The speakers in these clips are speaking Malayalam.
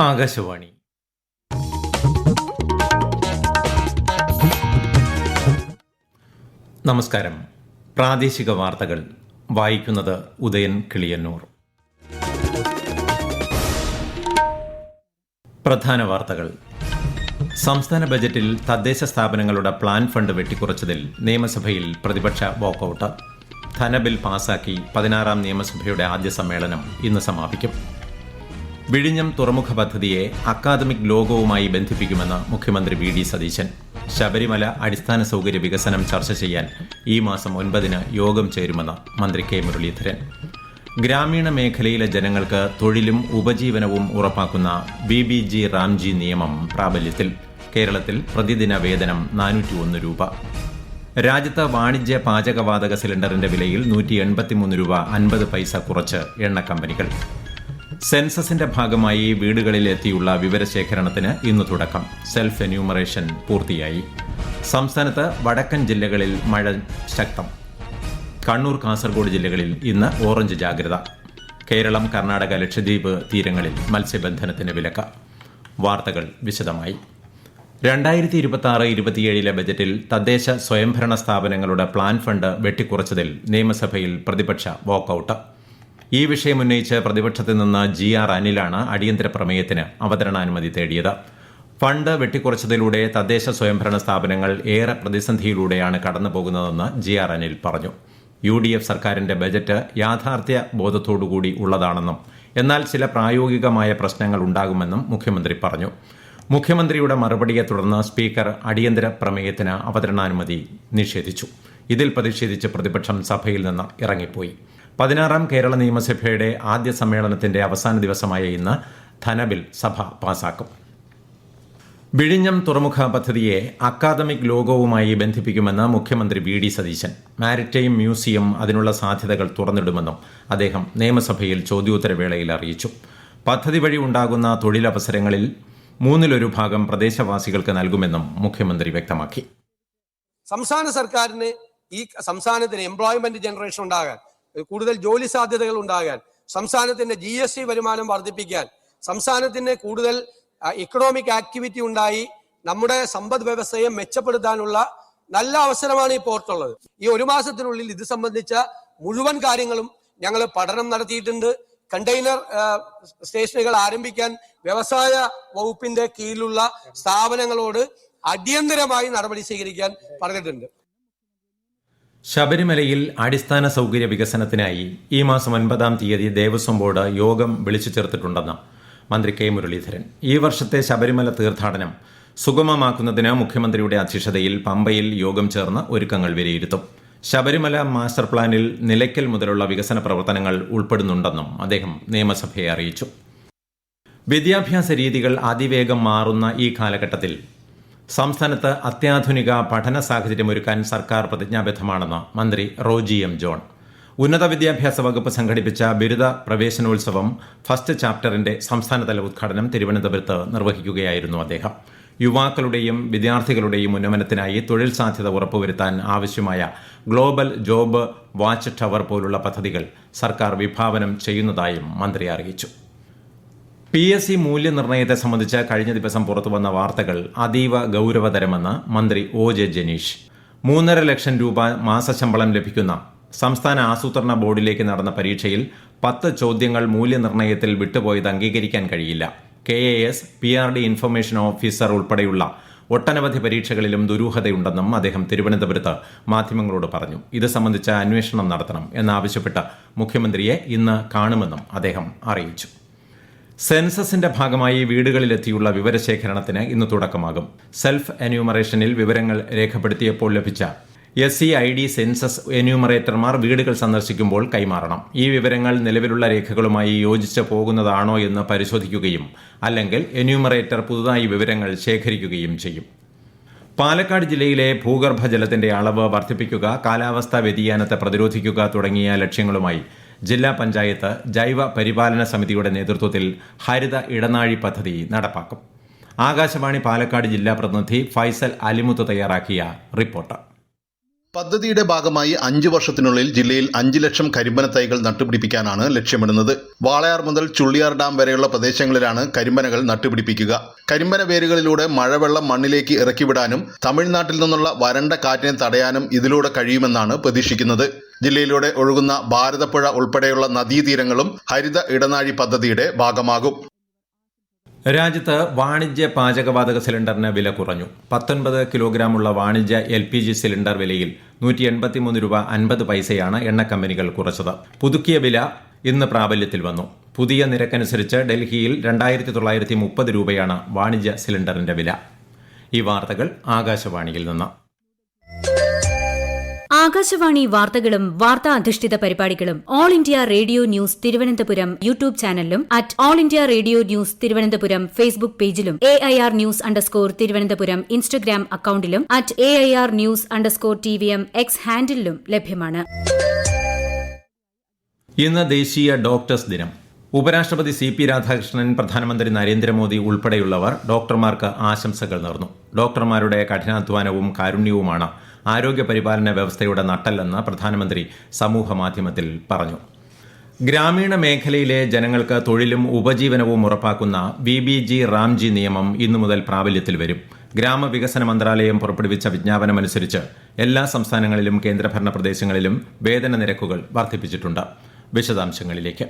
ആകാശവാണി. നമസ്കാരം. പ്രാദേശിക വാർത്തകൾ വായിക്കുന്നത് ഉദയൻ കിളിയന്നൂർ. പ്രധാന വാർത്തകൾ. സംസ്ഥാന ബജറ്റിൽ തദ്ദേശ സ്ഥാപനങ്ങളുടെ പ്ലാൻ ഫണ്ട് വെട്ടിക്കുറച്ചതിൽ നിയമസഭയിൽ പ്രതിപക്ഷ വാക്കൌട്ട്. ധനബിൽ പാസാക്കി 16ാം നിയമസഭയുടെ ആദ്യ സമ്മേളനം ഇന്ന് സമാപിക്കും. വിഴിഞ്ഞം തുറമുഖ പദ്ധതിയെ അക്കാദമിക് ലോകവുമായി ബന്ധിപ്പിക്കുമെന്ന് മുഖ്യമന്ത്രി വി.ഡി. സതീശൻ. ശബരിമല അടിസ്ഥാന സൗകര്യ വികസനം ചർച്ച ചെയ്യാൻ ഈ മാസം 9-ന് യോഗം ചേരുമെന്ന് മന്ത്രി കെ. മുരളീധരൻ. ഗ്രാമീണ മേഖലയിലെ ജനങ്ങൾക്ക് തൊഴിലും ഉപജീവനവും ഉറപ്പാക്കുന്ന BBG റാംജി നിയമം പ്രാബല്യത്തിൽ. കേരളത്തിൽ പ്രതിദിന വേതനം 401 രൂപ. രാജ്യത്ത് വാണിജ്യ പാചകവാതക സിലിണ്ടറിന്റെ വിലയിൽ 183 രൂപ 50 പൈസ കുറച്ച് എണ്ണ കമ്പനികൾ. സെൻസസിന്റെ ഭാഗമായി വീടുകളിൽ എത്തിയുള്ള വിവരശേഖരണത്തിന് ഇന്ന് തുടക്കം. സെൽഫ് എന്യൂമറേഷൻ പൂർത്തിയായി. സംസ്ഥാനത്ത് വടക്കൻ ജില്ലകളിൽ മഴ ശക്തം. കണ്ണൂർ, കാസർഗോഡ് ജില്ലകളിൽ ഇന്ന് ഓറഞ്ച് ജാഗ്രത. കേരളം, കർണാടക, ലക്ഷദ്വീപ് തീരങ്ങളിൽ മത്സ്യബന്ധനത്തിന് വിലക്ക്. വാർത്തകൾ വിശദമായി. 2026-27 ബജറ്റിൽ തദ്ദേശ സ്വയംഭരണ സ്ഥാപനങ്ങളുടെ പ്ലാൻ ഫണ്ട് വെട്ടിക്കുറച്ചതിൽ നിയമസഭയിൽ പ്രതിപക്ഷ വാക്കൌട്ട്. ഈ വിഷയമുന്നയിച്ച് പ്രതിപക്ഷത്തിൽ നിന്ന് GR അനിലാണ് അടിയന്തര പ്രമേയത്തിന് അവതരണാനുമതി തേടിയത്. ഫണ്ട് വെട്ടിക്കുറച്ചതിലൂടെ തദ്ദേശ സ്വയംഭരണ സ്ഥാപനങ്ങൾ ഏറെ പ്രതിസന്ധിയിലൂടെയാണ് കടന്നുപോകുന്നതെന്ന് GR അനിൽ പറഞ്ഞു. UDF സർക്കാരിന്റെ ബജറ്റ് യാഥാർത്ഥ്യ ബോധത്തോടുകൂടി ഉള്ളതാണെന്നും എന്നാൽ ചില പ്രായോഗികമായ പ്രശ്നങ്ങൾ ഉണ്ടാകുമെന്നും മുഖ്യമന്ത്രി പറഞ്ഞു. മുഖ്യമന്ത്രിയുടെ മറുപടിയെ തുടർന്ന് സ്പീക്കർ അടിയന്തര പ്രമേയത്തിന് അവതരണാനുമതി നിഷേധിച്ചു. ഇതിൽ പ്രതിഷേധിച്ച് പ്രതിപക്ഷം സഭയിൽ നിന്ന് ഇറങ്ങിപ്പോയി. 16ാം കേരള നിയമസഭയുടെ ആദ്യ സമ്മേളനത്തിന്റെ അവസാന ദിവസമായ ഇന്ന് ധനബിൽ സഭ പാസാക്കും. വിഴിഞ്ഞം തുറമുഖ പദ്ധതിയെ അക്കാദമിക് ലോകവുമായി ബന്ധിപ്പിക്കുമെന്ന് മുഖ്യമന്ത്രി വി.ഡി. സതീശൻ. മാരിടൈം മ്യൂസിയം അതിനുള്ള സാധ്യതകൾ തുറന്നിടുമെന്നും അദ്ദേഹം നിയമസഭയിൽ ചോദ്യോത്തരവേളയിൽ അറിയിച്ചു. പദ്ധതി വഴി ഉണ്ടാകുന്ന തൊഴിലവസരങ്ങളിൽ 1/3 ഭാഗം പ്രദേശവാസികൾക്ക് നൽകുമെന്നും മുഖ്യമന്ത്രി വ്യക്തമാക്കി. സംസ്ഥാന സർക്കാരിന് ഈ സംസ്ഥാനത്തിന് എംപ്ലോയ്മെന്റ് ജനറേഷൻ ഉണ്ടാകാൻ, കൂടുതൽ ജോലി സാധ്യതകൾ ഉണ്ടാകാൻ, സംസ്ഥാനത്തിന്റെ GST വരുമാനം വർദ്ധിപ്പിക്കാൻ, സംസ്ഥാനത്തിന് കൂടുതൽ ഇക്കണോമിക് ആക്ടിവിറ്റി ഉണ്ടായി നമ്മുടെ സമ്പദ് വ്യവസ്ഥയെ മെച്ചപ്പെടുത്താനുള്ള നല്ല അവസരമാണ് ഈ പോർട്ടുള്ളത്. ഈ 1 മാസത്തിനുള്ളിൽ ഇത് സംബന്ധിച്ച മുഴുവൻ കാര്യങ്ങളും ഞങ്ങൾ പഠനം നടത്തിയിട്ടുണ്ട്. കണ്ടെയ്നർ സ്റ്റേഷനുകൾ ആരംഭിക്കാൻ വ്യവസായ വകുപ്പിന്റെ കീഴിലുള്ള സ്ഥാപനങ്ങളോട് അടിയന്തരമായി നടപടി സ്വീകരിക്കാൻ പറഞ്ഞിട്ടുണ്ട്. ശബരിമലയിൽ അടിസ്ഥാന സൗകര്യ വികസനത്തിനായി ഈ മാസം 9-ാം തീയതി ദേവസ്വം ബോർഡ് യോഗം വിളിച്ചു ചേർത്തിട്ടുണ്ടെന്ന് മന്ത്രി കെ. മുരളീധരൻ. ഈ വർഷത്തെ ശബരിമല തീർത്ഥാടനം സുഗമമാക്കുന്നതിന് മുഖ്യമന്ത്രിയുടെ അധ്യക്ഷതയിൽ പമ്പയിൽ യോഗം ചേർന്ന് ഒരുക്കങ്ങൾ വിലയിരുത്തും. ശബരിമല മാസ്റ്റർ പ്ലാനിൽ നിലയ്ക്കൽ മുതലുള്ള വികസന പ്രവർത്തനങ്ങൾ ഉൾപ്പെടുന്നുണ്ടെന്നും അദ്ദേഹം നിയമസഭയെ അറിയിച്ചു. വിദ്യാഭ്യാസ രീതികൾ അതിവേഗം മാറുന്ന ഈ കാലഘട്ടത്തിൽ സംസ്ഥാനത്ത് അത്യാധുനിക പഠന സാഹചര്യമൊരുക്കാൻ സർക്കാർ പ്രതിജ്ഞാബദ്ധമാണെന്ന് മന്ത്രി റോജി എം. ജോൺ. ഉന്നത വിദ്യാഭ്യാസ വകുപ്പ് സംഘടിപ്പിച്ച ബിരുദ പ്രവേശനോത്സവം ഫസ്റ്റ് ചാപ്റ്ററിന്റെ സംസ്ഥാനതല ഉദ്ഘാടനം തിരുവനന്തപുരത്ത് നിർവഹിക്കുകയായിരുന്നു അദ്ദേഹം. യുവാക്കളുടെയും വിദ്യാർത്ഥികളുടെയും ഉന്നമനത്തിനായി തൊഴിൽ സാധ്യത ഉറപ്പുവരുത്താൻ ആവശ്യമായ ഗ്ലോബൽ ജോബ് വാച്ച് ടവർ പോലുള്ള പദ്ധതികൾ സർക്കാർ വിഭാവനം ചെയ്യുന്നതായും മന്ത്രി അറിയിച്ചു. PSC മൂല്യനിർണ്ണയത്തെ സംബന്ധിച്ച് കഴിഞ്ഞ ദിവസം പുറത്തുവന്ന വാർത്തകൾ അതീവ ഗൌരവതരമെന്ന് മന്ത്രി OJ ജനീഷ്. 3.5 ലക്ഷം രൂപ മാസശമ്പളം ലഭിക്കുന്ന സംസ്ഥാന ആസൂത്രണ ബോർഡിലേക്ക് നടന്ന പരീക്ഷയിൽ 10 ചോദ്യങ്ങൾ മൂല്യനിർണ്ണയത്തിൽ വിട്ടുപോയത് അംഗീകരിക്കാൻ കഴിയില്ല. KAS, PRD ഇൻഫർമേഷൻ ഓഫീസർ ഉൾപ്പെടെയുള്ള ഒട്ടനവധി പരീക്ഷകളിലും ദുരൂഹതയുണ്ടെന്നും അദ്ദേഹം തിരുവനന്തപുരത്ത് മാധ്യമങ്ങളോട് പറഞ്ഞു. ഇത് സംബന്ധിച്ച് അന്വേഷണം നടത്തണം എന്നാവശ്യപ്പെട്ട് മുഖ്യമന്ത്രിയെ ഇന്ന് കാണുമെന്നും അദ്ദേഹം അറിയിച്ചു. സെൻസസിന്റെ ഭാഗമായി വീടുകളിലെത്തിയുള്ള വിവരശേഖരണത്തിന് ഇന്ന് തുടക്കമാകും. സെൽഫ് എന്യൂമറേഷനിൽ വിവരങ്ങൾ രേഖപ്പെടുത്തിയപ്പോൾ ലഭിച്ച SCID സെൻസസ് എന്യൂമറേറ്റർമാർ വീടുകൾ സന്ദർശിക്കുമ്പോൾ കൈമാറണം. ഈ വിവരങ്ങൾ നിലവിലുള്ള രേഖകളുമായി യോജിച്ച് പോകുന്നതാണോ എന്ന് പരിശോധിക്കുകയും അല്ലെങ്കിൽ എന്യൂമറേറ്റർ പുതുതായി വിവരങ്ങൾ ശേഖരിക്കുകയും ചെയ്യും. പാലക്കാട് ജില്ലയിലെ ഭൂഗർഭജലത്തിന്റെ അളവ് വർദ്ധിപ്പിക്കുക, കാലാവസ്ഥാ വ്യതിയാനത്തെ പ്രതിരോധിക്കുക തുടങ്ങിയ ലക്ഷ്യങ്ങളുമായി ജില്ലാ പഞ്ചായത്ത് ജൈവ പരിപാലന സമിതിയുടെ നേതൃത്വത്തിൽ ഹരിത ഇടനാഴി പദ്ധതി നടപ്പാക്കും. ആകാശവാണി പാലക്കാട് ജില്ലാ പ്രതിനിധി ഫൈസൽ അലിമുത്ത് തയ്യാറാക്കിയ റിപ്പോർട്ട്. പദ്ധതിയുടെ ഭാഗമായി 5 വർഷത്തിനുള്ളിൽ ജില്ലയിൽ 5 ലക്ഷം കരിമ്പന തൈകൾ നട്ടുപിടിപ്പിക്കാനാണ് ലക്ഷ്യമിടുന്നത്. വാളയാർ മുതൽ ചുള്ളിയാർ ഡാം വരെയുള്ള പ്രദേശങ്ങളിലാണ് കരിമ്പനകൾ നട്ടുപിടിപ്പിക്കുക. കരിമ്പന വേരുകളിലൂടെ മഴവെള്ളം മണ്ണിലേക്ക് ഇറക്കിവിടാനും തമിഴ്നാട്ടിൽ നിന്നുള്ള വരണ്ട കാറ്റിനെ തടയാനും ഇതിലൂടെ കഴിയുമെന്നാണ് പ്രതീക്ഷിക്കുന്നത്. ജില്ലയിലൂടെ ഒഴുകുന്ന ഭാരതപ്പുഴ ഉൾപ്പെടെയുള്ള നദീതീരങ്ങളും ഹരിത ഇടനാഴി പദ്ധതിയുടെ ഭാഗമാകും. രാജ്യത്ത് വാണിജ്യ പാചകവാതക സിലിണ്ടറിന് വില കുറഞ്ഞു. 19 കിലോഗ്രാമുള്ള വാണിജ്യ LPG സിലിണ്ടർ വിലയിൽ 183 രൂപ 50 പൈസയാണ് എണ്ണ കമ്പനികൾ കുറച്ചത്. പുതുക്കിയ വില ഇന്ന് പ്രാബല്യത്തിൽ വന്നു. പുതിയ നിരക്കനുസരിച്ച് ഡൽഹിയിൽ 2930 രൂപയാണ് വാണിജ്യ സിലിണ്ടറിന്റെ വില. ഈ വാർത്തകൾ ആകാശവാണിയിൽ നിന്ന്. ആകാശവാണി വാർത്തകളും വാർത്താ അധിഷ്ഠിത പരിപാടികളും All India Radio news Thiruvananthapuram YouTube ചാനലിലും All India Radio news Thiruvananthapuram Facebook പേജിലും AIR ന്യൂസ് _ തിരുവനന്തപുരം ഇൻസ്റ്റഗ്രാം അക്കൌണ്ടിലും @AIR ന്യൂസ് _ TVM X ഹാൻഡിലും ലഭ്യമാണ്. ഇന്ന് ദേശീയ ഡോക്ടേഴ്സ് ദിനം. ഉപരാഷ്ട്രപതി CP രാധാകൃഷ്ണൻ, പ്രധാനമന്ത്രി നരേന്ദ്രമോദി ഉൾപ്പെടെയുള്ളവർ ഡോക്ടർമാർക്ക് ആശംസകൾ നേർന്നു. ഡോക്ടർമാരുടെ കഠിനാധ്വാനവും കാരുണ്യവുമാണ് ആരോഗ്യ പരിപാലന വ്യവസ്ഥയുടെ നട്ടെല്ലെന്ന് പ്രധാനമന്ത്രി സമൂഹമാധ്യമത്തിൽ പറഞ്ഞു. ഗ്രാമീണ മേഖലയിലെ ജനങ്ങൾക്ക് തൊഴിലും ഉപജീവനവും ഉറപ്പാക്കുന്ന VBG റാംജി നിയമം ഇന്നു മുതൽ പ്രാബല്യത്തിൽ വരും. ഗ്രാമവികസന മന്ത്രാലയം പുറപ്പെടുവിച്ച വിജ്ഞാപനമനുസരിച്ച് എല്ലാ സംസ്ഥാനങ്ങളിലും കേന്ദ്രഭരണ പ്രദേശങ്ങളിലും വേതന നിരക്കുകൾ വർദ്ധിപ്പിച്ചിട്ടുണ്ട്. വിശദാംശങ്ങളിലേക്ക്.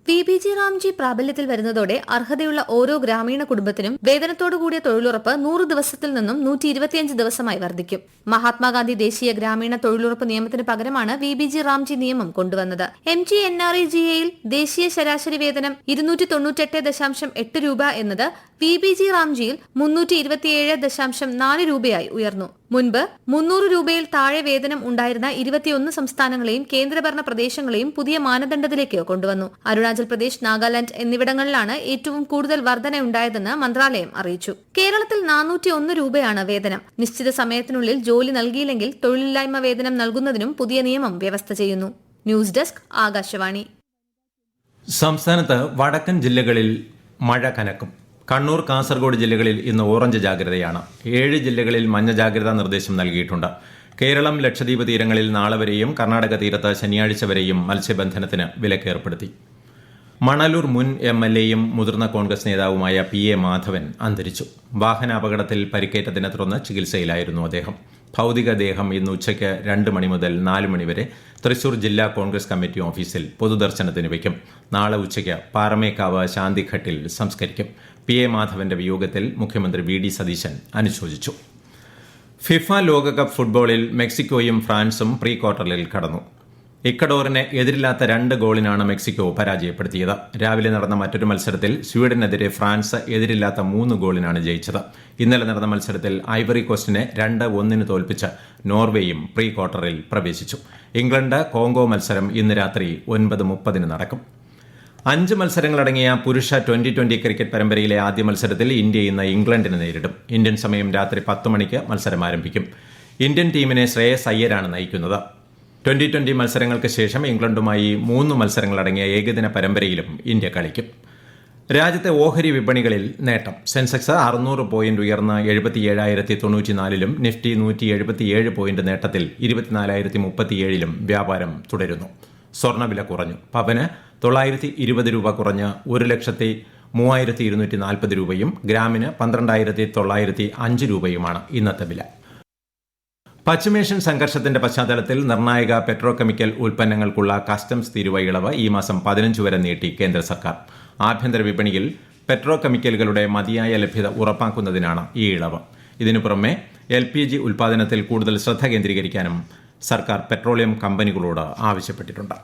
VBG റാംജി പ്രാബല്യത്തിൽ വരുന്നതോടെ അർഹതയുള്ള ഓരോ ഗ്രാമീണ കുടുംബത്തിനും വേതനത്തോടുകൂടിയ തൊഴിലുറപ്പ് 100 ദിവസത്തിൽ നിന്നും 125 ദിവസമായി വർദ്ധിക്കും. മഹാത്മാഗാന്ധി ദേശീയ ഗ്രാമീണ തൊഴിലുറപ്പ് നിയമത്തിന് പകരമാണ് VBG റാംജി നിയമം കൊണ്ടുവന്നത്. MGNREGAയിൽ ദേശീയ ശരാശരി വേതനം 298.8 രൂപ എന്നത് VBG റാംജിയിൽ 327.4 രൂപയായി ഉയർന്നു. മുൻപ് 300 രൂപയിൽ താഴെ വേതനം ഉണ്ടായിരുന്ന 21 സംസ്ഥാനങ്ങളെയും കേന്ദ്രഭരണ പ്രദേശങ്ങളെയും പുതിയ മാനദണ്ഡത്തിലേക്ക് കൊണ്ടുവന്നു. അരുണാചൽ പ്രദേശ്, നാഗാലാൻഡ് എന്നിവിടങ്ങളിലാണ് ഏറ്റവും കൂടുതൽ വർധനയുണ്ടായതെന്ന് മന്ത്രാലയം അറിയിച്ചു. കേരളത്തിൽ 401 രൂപയാണ് വേതനം. നിശ്ചിത സമയത്തിനുള്ളിൽ ജോലി നൽകിയില്ലെങ്കിൽ തൊഴിലില്ലായ്മ വേതനം നൽകുന്നതിനും പുതിയ നിയമം വ്യവസ്ഥ ചെയ്യുന്നു. News desk, Akashvani. സംസ്ഥാനത്ത് വടക്കൻ ജില്ലകളിൽ മഴ കനക്കും. കണ്ണൂർ, കാസർഗോഡ് ജില്ലകളിൽ ഇന്ന് ഓറഞ്ച് ജാഗ്രതയാണ്. 7 ജില്ലകളിൽ മഞ്ഞ ജാഗ്രതാ നിർദ്ദേശം നൽകിയിട്ടുണ്ട്. കേരളം, ലക്ഷദ്വീപ് തീരങ്ങളിൽ നാളെ വരെയും കർണാടക തീരത്ത് ശനിയാഴ്ച വരെയും മത്സ്യബന്ധനത്തിന് വിലക്കേർപ്പെടുത്തി. മണലൂർ മുൻ MLAയും മുതിർന്ന കോൺഗ്രസ് നേതാവുമായ PA മാധവൻ അന്തരിച്ചു. വാഹനാപകടത്തിൽ പരിക്കേറ്റതിനെ തുടർന്ന് ചികിത്സയിലായിരുന്നു അദ്ദേഹം. ഭൌതികദേഹം ഇന്ന് ഉച്ചയ്ക്ക് 2 മണി മുതൽ 4 മണി വരെ തൃശൂർ ജില്ലാ കോൺഗ്രസ് കമ്മിറ്റി ഓഫീസിൽ പൊതുദർശനത്തിന് വയ്ക്കും. നാളെ ഉച്ചയ്ക്ക് പാറമേക്കാവ് ശാന്തിഘട്ടിൽ സംസ്കരിക്കും. PA മാധവന്റെ വിയോഗത്തിൽ മുഖ്യമന്ത്രി VD സതീശൻ അനുശോചിച്ചു. ഫിഫ ലോകകപ്പ് ഫുട്ബോളിൽ മെക്സിക്കോയും ഫ്രാൻസും പ്രീ ക്വാർട്ടറിൽ കടന്നു. ഇക്കഡോറിനെ എതിരില്ലാത്ത 2 ഗോളിനാണ് മെക്സിക്കോ പരാജയപ്പെടുത്തിയത്. രാവിലെ നടന്ന മറ്റൊരു മത്സരത്തിൽ സ്വീഡനെതിരെ ഫ്രാൻസ് എതിരില്ലാത്ത 3 ഗോളിനാണ് ജയിച്ചത്. ഇന്നലെ നടന്ന മത്സരത്തിൽ ഐവറി കോസ്റ്റിനെ 2-1 തോൽപ്പിച്ച് നോർവേയും പ്രീ ക്വാർട്ടറിൽ പ്രവേശിച്ചു. ഇംഗ്ലണ്ട് കോങ്കോ മത്സരം ഇന്ന് രാത്രി 9:30 നടക്കും. 5 മത്സരങ്ങളടങ്ങിയ പുരുഷ 2020 ക്രിക്കറ്റ് പരമ്പരയിലെ ആദ്യ മത്സരത്തിൽ ഇന്ത്യ ഇന്ന് ഇംഗ്ലണ്ടിനെ നേരിടും. ഇന്ത്യൻ സമയം രാത്രി 10 മണിക്ക് മത്സരം ആരംഭിക്കും. ഇന്ത്യൻ ടീമിനെ ശ്രേയസ് അയ്യരാണ് നയിക്കുന്നത്. 2020 മത്സരങ്ങൾക്ക് ശേഷം ഇംഗ്ലണ്ടുമായി 3 മത്സരങ്ങളടങ്ങിയ ഏകദിന പരമ്പരയിലും ഇന്ത്യ കളിക്കും. രാജ്യത്തെ ഓഹരി വിപണികളിൽ നേട്ടം. സെൻസെക്സ് 600 പോയിന്റ് ഉയർന്ന് 77,094-ലും നിഫ്റ്റി 177 പോയിന്റ് നേട്ടത്തിൽ 24,037-ലും വ്യാപാരം തുടരുന്നു. സ്വർണ്ണവില കുറഞ്ഞു. പവന് 920 രൂപ കുറഞ്ഞ് 1,03,240 രൂപയും ഗ്രാമിന് 12,905 രൂപയുമാണ് ഇന്നത്തെ വില. പശ്ചിമേഷ്യൻ സംഘർഷത്തിന്റെ പശ്ചാത്തലത്തിൽ നിർണായക പെട്രോ കെമിക്കൽ ഉൽപ്പന്നങ്ങൾക്കുള്ള കസ്റ്റംസ് തീരുവ ഇളവ് ഈ മാസം 15 വരെ നീട്ടി കേന്ദ്ര സർക്കാർ. ആഭ്യന്തര വിപണിയിൽ പെട്രോ കെമിക്കലുകളുടെ മതിയായ ലഭ്യത ഉറപ്പാക്കുന്നതിനാണ് ഈ ഇളവ്. ഇതിനു പുറമെ LPG ഉൽപ്പാദനത്തിൽ കൂടുതൽ ശ്രദ്ധ കേന്ദ്രീകരിക്കാനും സർക്കാർ പെട്രോളിയം കമ്പനികളോട് ആവശ്യപ്പെട്ടിട്ടുണ്ട്.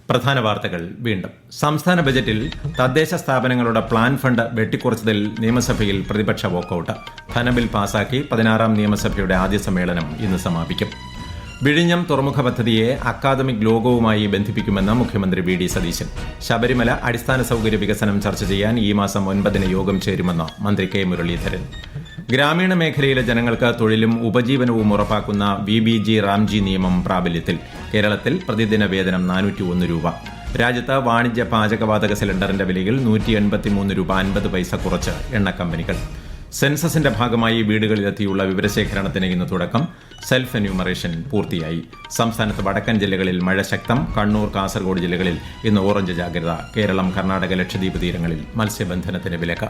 പ്രധാന വാർത്തകൾ വീണ്ടും. സംസ്ഥാന ബജറ്റിൽ തദ്ദേശ സ്ഥാപനങ്ങളുടെ പ്ലാൻ ഫണ്ട് വെട്ടിക്കുറച്ചതിൽ നിയമസഭയിൽ പ്രതിപക്ഷ വോക്കൌട്ട്. ധനബിൽ പാസാക്കി 16ാം നിയമസഭയുടെ ആദ്യ സമ്മേളനം ഇന്ന് സമാപിക്കും. വിഴിഞ്ഞം തുറമുഖ പദ്ധതിയെ അക്കാദമിക് ലോകവുമായി ബന്ധിപ്പിക്കുമെന്ന് മുഖ്യമന്ത്രി VD സതീശൻ. ശബരിമല അടിസ്ഥാന സൌകര്യ വികസനം ചർച്ച ചെയ്യാൻ ഈ മാസം 9-ന് യോഗം ചേരുമെന്ന് മന്ത്രി K മുരളീധരൻ. ഗ്രാമീണ മേഖലയിലെ ജനങ്ങൾക്ക് തൊഴിലും ഉപജീവനവും ഉറപ്പാക്കുന്ന VBG റാംജി നിയമം പ്രാബല്യത്തിൽ. കേരളത്തിൽ പ്രതിദിന വേതനം 401 രൂപ. രാജ്യത്ത് വാണിജ്യ പാചകവാതക സിലിണ്ടറിന്റെ വിലയിൽ 183 രൂപ 50 പൈസ കുറച്ച് എണ്ണ കമ്പനികൾ. സെൻസസിന്റെ ഭാഗമായി വീടുകളിലെത്തിയുള്ള വിവരശേഖരണത്തിന് ഇന്ന് തുടക്കം. സെൽഫ് എന്യൂമറേഷൻ പൂർത്തിയായി. സംസ്ഥാനത്ത് വടക്കൻ ജില്ലകളിൽ മഴ ശക്തം. കണ്ണൂർ, കാസർഗോഡ് ജില്ലകളിൽ ഇന്ന് ഓറഞ്ച് ജാഗ്രത. കേരളം, കർണാടക, ലക്ഷദ്വീപ് തീരങ്ങളിൽ മത്സ്യബന്ധനത്തിന് വിലക്ക്.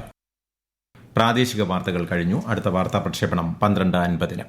പ്രാദേശിക വാർത്തകൾ കഴിഞ്ഞു. അടുത്ത വാർത്താ പ്രക്ഷേപണം 12:50.